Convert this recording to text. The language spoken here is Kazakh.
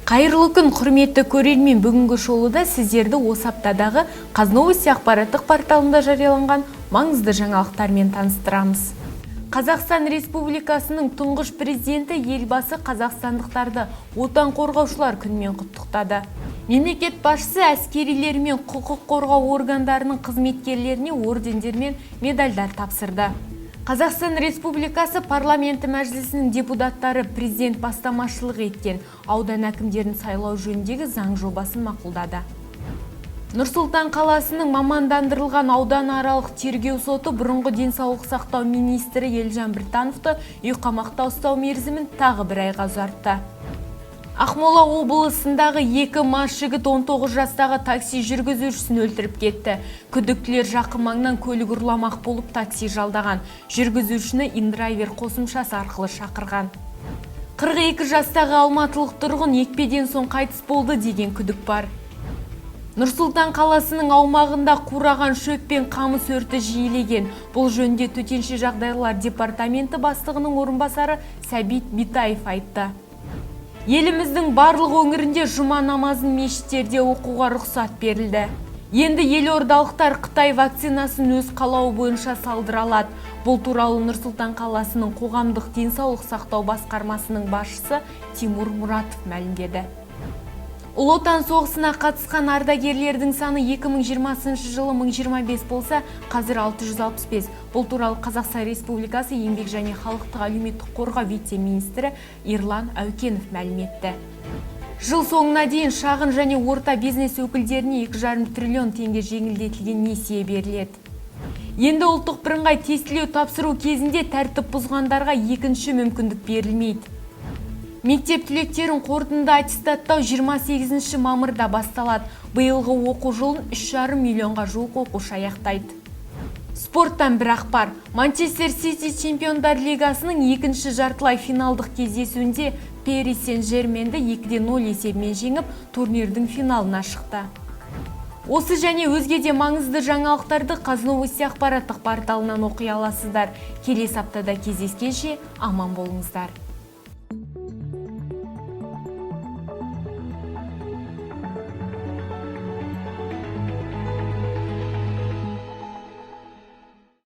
Қайырлы күн, құрметті көрермен, бүгінгі шолуда сіздерді осы аптадағы Қазновости ақпараттық порталында жарияланған маңызды жаңалықтармен таныстырамыз. Қазақстан Республикасының тұңғыш президенті елбасы қазақстандықтарды отан қорғаушылар күнімен құттықтады. Мемлекет басшысы әскерилер мен құқық қорғау органдарының қызметкерлеріне ордендер мен медальдар тапсырды. Қазақстан Республикасы парламенті мәжілісінің депутаттары президент бастамашылық еткен аудан әкімдерін сайлау жөніндегі заң жобасын мақұлдады. Нұр-Сұлтан қаласының мамандандырылған ауданаралық тергеу соты бұрынғы денсаулық сақтау министрі Елжан Біртановты үйқамақта ұстау мерзімін тағы бір айға ұзартты. Ақмола облысындағы 2 мас жігіт 19 жастағы такси жүргізушісін өлтіріп кетті. Күдіктілер жақын маңнан көлік ұрламақ болып такси жалдаған. Жүргізушіні индрайвер қосымшасы арқылы шақырған. 42 жастағы алматылық тұрғын екпеден соң қайтыс болды деген күдік бар. Нұр-Сұлтан қаласының аумағында қураған шөп пен қамыс өрті жиілеген. Бұл жөнінде төтенше жағдайлар департаменті бастығының орынбасары Сәбит Битаев айтты. Еліміздің барлық өңірінде жұма намазын мешіттерде оқуға рұқсат берілді. Енді елордалықтар Қытай вакцинасын өз қалауы бойынша салдыра алады. Бұл туралы Нұр-Сұлтан қаласының қоғамдық денсаулық сақтау басқармасының басшысы Тимур Мұратов мәлімдеді. Ұлы отан соғысына қатысқан ардагерлердің саны 2020 жылы 1025 болса, қазір 665. Бұл туралы Қазақстан Республикасы еңбек және халықтық әлеуметтік қорғау вице-министрі Ерлан Әукенов мәлім етті. Жыл соңына дейін шағын және орта бизнес өкілдеріне 2,5 триллион теңге жеңілдетілген несие беріледі. Енді ұлттық бірыңғай тестілеу тапсыру кезінде тәртіп бұзғандарға екінші мүмкіндік берілмейді. Мектеп түлектерін қорытынды аттестаттау 28 мамырда басталады. Биылғы оқу жылын 3,5 миллионға жуық оқушы аяқтайды. Спорттан бір ақпар. Манчестер Сити чемпиондар лигасының екінші жартылай финалдық кездесуінде Пари Сен-Жерменді 2-0 есебімен жеңіп, турнирдің финалына шықты. Осы және өзге де маңызды жаңалықтарды Қазновости ақпараттық порталынан оқи аласыздар. Келесі аптада кездескенше аман болыңыздар.